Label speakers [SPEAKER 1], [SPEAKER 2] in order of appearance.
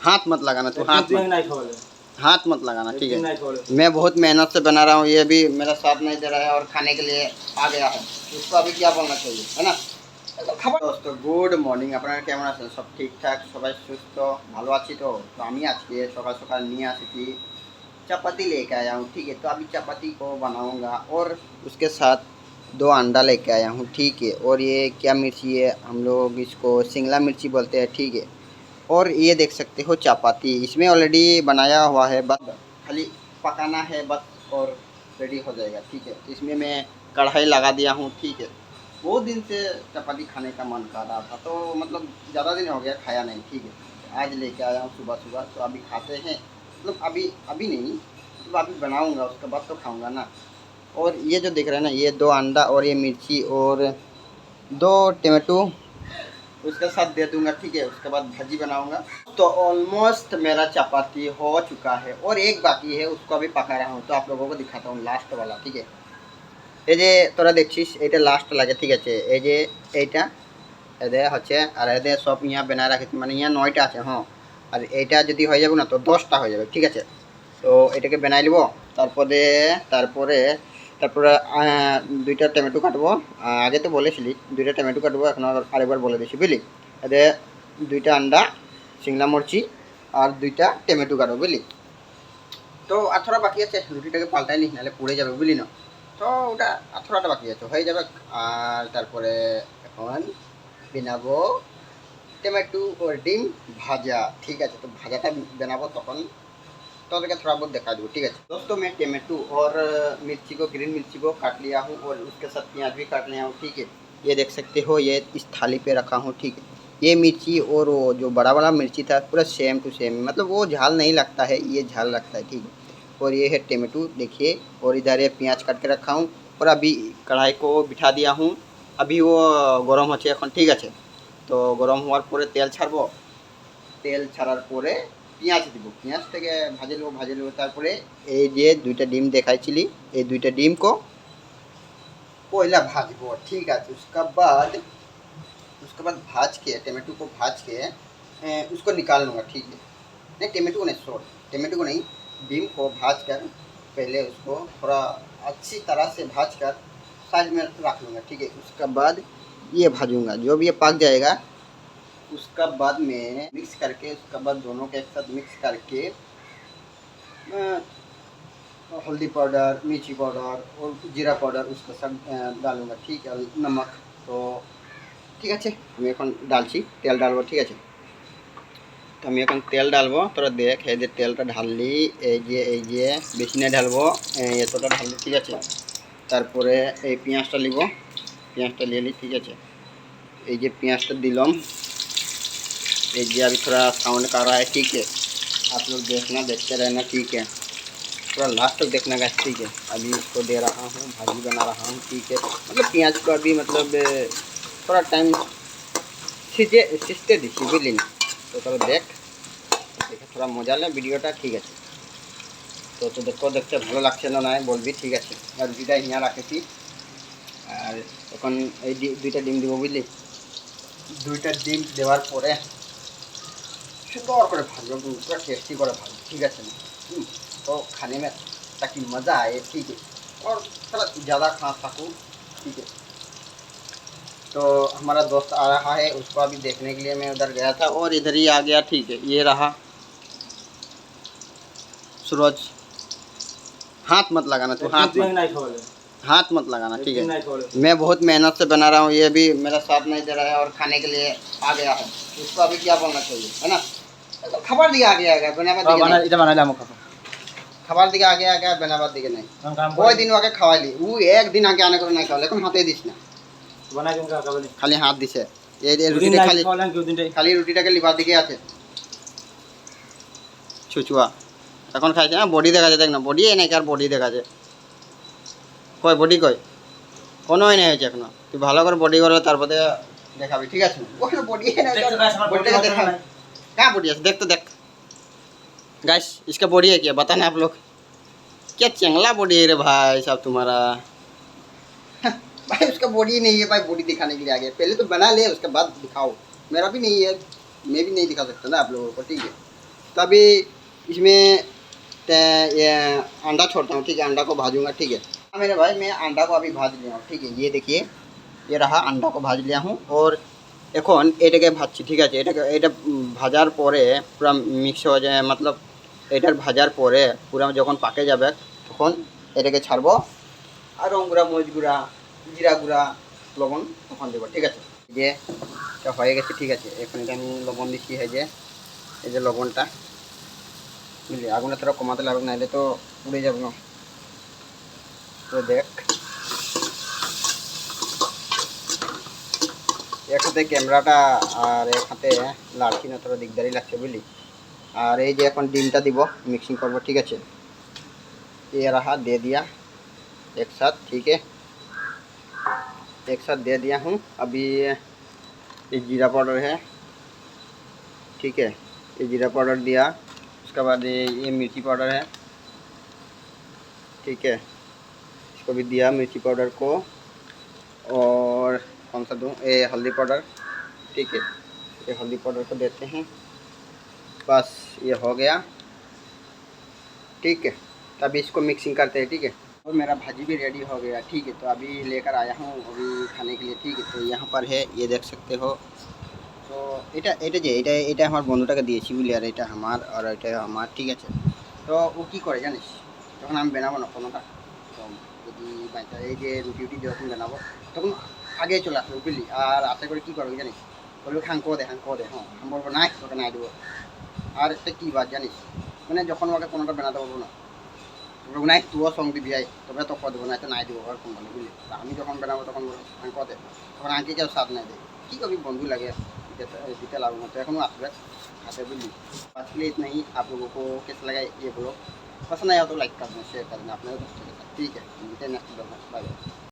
[SPEAKER 1] हाथ मत लगाना, तू हाथ मत लगाना, ठीक है। मैं बहुत मेहनत से बना रहा हूँ, ये भी मेरा साथ नहीं दे रहा है और खाने के लिए आ गया है, उसको अभी क्या बोलना चाहिए, है ना। दोस्तों गुड मर्निंग, আপনারা কেমন আছেন? সব ঠিকঠাক, সবাই সুস্থ ভালো আছি। তো তো আমি আজকে সকাল সকাল নিয়ে আসছি चपाती लेके आया हूँ, ठीक है। तो अभी चपाती को बनाऊंगा और उसके साथ 2 अंडा लेके आया हूँ, ठीक है। और ये क्या मिर्ची है, हम लोग इसको शिमला मिर्ची बोलते हैं, ठीक है। और ये देख सकते हो चपाती इसमें ऑलरेडी बनाया हुआ है, बस खाली पकाना है बस और रेडी हो जाएगा, ठीक है। इसमें मैं कढ़ाई लगा दिया हूँ, ठीक है। बहुत दिन से चपाती खाने का मन कर रहा था, तो मतलब ज़्यादा दिन हो गया खाया नहीं, ठीक है। आज लेके आया हूँ सुबह सुबह, तो अभी खाते हैं। मतलब अभी अभी नहीं, मतलब अभी बनाऊँगा उसके बाद तो खाऊँगा ना। और ये जो दिख रहा है ना, ये 2 अंडा और ये मिर्ची और 2 टमाटो उसके साथ दे दूंगा, ठीक है। उसके बाद भाजी बनाऊंगा। तो ऑलमोस्ट मेरा चपाती हो चुका है और एक बाकी है, उसको अभी पका रहा हूँ, तो आप लोगों को दिखाता हूँ लास्ट वाला, ठीक है। এই যে তোরা দেখছিস এটা লাস্ট লাগে, ঠিক আছে। এই যে এইটা এদের হচ্ছে, আর এদের সব ইয়া বানায় রাখেছি, মানে ইয়া 9টা আছে, হ্যাঁ। আর এইটা যদি হয়ে যাবে না তো 10টা হয়ে যাবে, ঠিক আছে। তো এটাকে বানাই নিব। তারপরে তারপরে তারপরে 2টা টমেটো কাটবো। আগে তো বলেছিলি 2টা টমেটো কাটবো, এখন আরেকবার বলে দিচ্ছি, বুঝলি। এদের 2টা আন্ডা, শিমলা মির্চি আর 2টা টমেটো কাটবো, বুঝলি। তো আর থোড়া বাকি আছে, রুটিটাকে পাল্টাই নি, নাহলে পুড়ে যাবে, বুঝলি না। তো ওটা আর থোড়াটা বাকি আছে, হয়ে যাবে। আর তারপরে এখন বানাবো टमाटो और डिम भाजा, ठीक है। तो भाजाटा बनाबो तखन तो थोड़ा बहुत दिखा दूँ, ठीक है। दोस्तों मैं टमाटो और मिर्ची को, ग्रीन मिर्ची को काट लिया हूँ और उसके साथ प्याज भी काट लिया हूँ, ठीक है। ये देख सकते हो, ये इस थाली पे रखा हूँ, ठीक है। ये मिर्ची और वो जो बड़ा बड़ा मिर्ची था पूरा सेम टू सेम, मतलब वो झाल नहीं लगता है, ये झाल लगता है, ठीक है। और ये है टमाटो, देखिए। और इधर ये प्याज काट के रखा हूँ और अभी कढ़ाई को बिठा दिया हूँ, अभी वो गरम होच्छे এখন, ঠিক আছে। তো গরম হওয়ার পরে তেল ছাড়বো, তেল ছাড়ার পরে পেঁয়াজ দিব, পেঁয়াজ থেকে ভাজে নেবো। তারপরে এই যে 2টা ডিম দেখাইছিলি, এই 2টা ডিম को पहला भाजबो, ठीक है। उसके बाद भाज के टमाटो को भाज के उसको निकाल लूँगा, ठीक है। नहीं टमाटो को नहीं, सॉरी टमाटो को नहीं, डिम को भाज कर पहले उसको थोड़ा अच्छी तरह से भाज कर साइड में रख लूँगा, ठीक है। उसके बाद ये भाजूँगा, जब ये पक जाएगा उसका बाद में मिक्स करके, उसके बाद दोनों के एक साथ मिक्स करके हल्दी पाउडर, मिर्ची पाउडर और जीरा पाउडर उसके साथ डालूँगा, ठीक है। नमक तो ঠিক আছে, আমি এখন ডালছি, তেল ডালবো, ঠিক আছে। তো আমি এখন তেল ডালবো, তোরা দেখ। এই যে তেলটা ঢাললি, এই যে বেশি না ঢালবো, এতটা ঢাললি, ঠিক আছে। তারপরে এই পেঁয়াজটা নিব, পেঁয়াজটা নিয়ে নিই, ঠিক আছে। এই যে পেঁয়াজটা দিলাম, এই যে अभी थोड़ा साउंड कर रहा है, ठीक है। आप लोग देखना, देखते रहना, ठीक है। पूरा लास्ट तक देखना गाइस, ठीक है। अभी इसको दे रहा हूँ, भाजी बना रहा हूँ, ठीक है। मतलब पेंयाज को अभी मतलब थोड़ा टाइम सीझते दिच्छी, बुझলি ना। तो তোরা দেখ, দেখে थोड़ा मजा ले ভিডিওটা, ঠিক আছে। তো তোদেরকেও দেখতে ভালো লাগছে না নয় বলবি, ঠিক আছে। আর রুটিটা হিয়া রাখেছি, আর এখন এই 2টা ডিম দিব, বুঝলি। 2টা ডিম দেওয়ার পরে সুন্দর করে ভাজবো, पूरा टेस्टी করে ভাজবো, ठीक है ना। तो खाने में ताकि मज़ा आए, ठीक है। और थोड़ा ज़्यादा खा सकूँ, ठीक है। तो हमारा दोस्त आ रहा है, उसको अभी देखने के लिए मैं उधर गया था और इधर ही आ गया, ठीक है। ये रहा सूरज। हाथ मत लगाना, तू हाथ मत लगाना, ठीक है। मैं बहुत मेहनत से बना रहा हूँ, ये भी मेरा साथ नहीं दे रहा है और खाने के लिए आ गया है, उसको अभी क्या बोलना चाहिए, है ना। तो खबर दिया आ गया খাবার দিকে আগে আগে বানাবার দিকে নাই, ওই দিন আগে খাওয়াইলি, ও একদিন আগে আনা করে নাই খাওয়ালে, এখন হাতে দিস না, খালি হাত দিছে। এই রুটিটা খালি রুটিটাকে লিভার দিকে আছে ছুচুয়া, এখন খাইছে। হ্যাঁ বডি দেখা যায়, দেখ না, বডি নাই, কার বডি দেখা যায়, কয় বডি কয়, কোনোই নাই হয়েছে এখনো। তুই ভালো করে বডি করে তারপরে দেখাবি, ঠিক আছে। ওখানে বডি নাই, বডিটাকে দেখা कहाँ बॉडी है, देख तो देख गाइस, इसका बॉडी है क्या, बताना आप लोग। क्या चंगला बॉडी है रे भाई साहब तुम्हारा। भाई उसका बॉडी नहीं है भाई, बॉडी दिखाने के लिए आ गया, पहले तो बना ले उसके बाद दिखाओ। मेरा भी नहीं है, मैं भी नहीं दिखा सकता ना आप लोगों को, ठीक है। तो अभी इसमें ये अंडा छोड़ता हूँ, ठीक है। अंडा को भाजूंगा, ठीक है। हाँ मेरे भाई, मैं अंडा को अभी भाज लिया हूँ, ठीक है। ये देखिए, ये रहा, अंडा को भाज लिया हूँ। और এখন এটাকে ভাজছি, ঠিক আছে। এটা ভাজার পরে পুরো মিক্স হয়ে যায়, मतलब এটার ভাজার পরে পুরো যখন পাকে যাবে তখন এটাকে ছাড়বো। আর রং গুঁড়া, মরিচ গুঁড়া, জিরা গুঁড়া, লবণ তখন দেবো, ঠিক আছে। যে এটা হয়ে গেছে, ঠিক আছে। এখন এটা আমি লবণ দিচ্ছি, এই যে লবণটা, বুঝলি। আগুনটা তোরা কমাতে লাগবে, নাহলে তো পুড়ে যাবে না। তো দেখ, এক হাতে ক্যামেরাটা আর এক হাতে লাড়ছি না, তোরা দিকদারি লাগছে, বুঝলি। আর এই যে এখন ডিমটা দিব, মিক্সিং করবো, ঠিক আছে। ये रहा, दे दिया एक साथ, ठीक है। एक साथ दे दिया हूँ। अभी ये जीरा पाउडर है, ठीक है। ये जीरा पाउडर दिया, उसके बाद ये मिर्ची पाउडर है, ठीक है। इसको भी दिया, मिर्ची पाउडर को। और कौन सा दूँ, ये हल्दी पाउडर, ठीक है। ये हल्दी पाउडर को देते हैं, बस ये हो गया, ठीक है। तो अभी इसको मिक्सिंग करते हैं, ठीक है। और मेरा भाजी भी रेडी हो गया, ठीक है। तो अभी लेकर आया हूँ अभी खाने के लिए, ठीक है। तो यहाँ पर है, ये देख सकते हो। তো এটা আমার বন্ধুটাকে দিয়েছি, বুঝলি। আর এটা আমার, আর এটা আমার, ঠিক আছে। তো ও কী করে জানিস, যখন আমি বানাবো না কোনোটা, তো যদি বাচ্চা এই যে রুটি যখন বানাবো তখন আগে চলে আসবে, বুঝলি। আর আশা করে কী করবে জানিস, বলবে হাঙ্কো দে, হ্যাঁ। আমি বলবো নাই, তোকে নাই দেবো। আর একটা কী বাদ জানিস, মানে যখন ওকে কোনোটা বানাতে পারবো না, বলবো নাই তুইও সঙ্গ দিবি, আই তবে তো কর দেবো, না তো নাই দেবো আর কোন বলে, বুঝলি। আমি যখন বানাবো তখন হাঙ্কো দে, তখন আঁকি কেউ স্বাদ নাই দেয়। কী করবি, बंधु लगे जीते लागू तो এখন আসবে खाते, बुझली। आज के लिए इतना ही। आप लोगों को कैसा लगा ये ब्लॉग, पसंद आया तो लाइक कर दें, शेयर कर दें अपने दोस्तों के साथ, ठीक है। मिलते हैं नेक्स्ट ब्लॉग में, बाय बाय।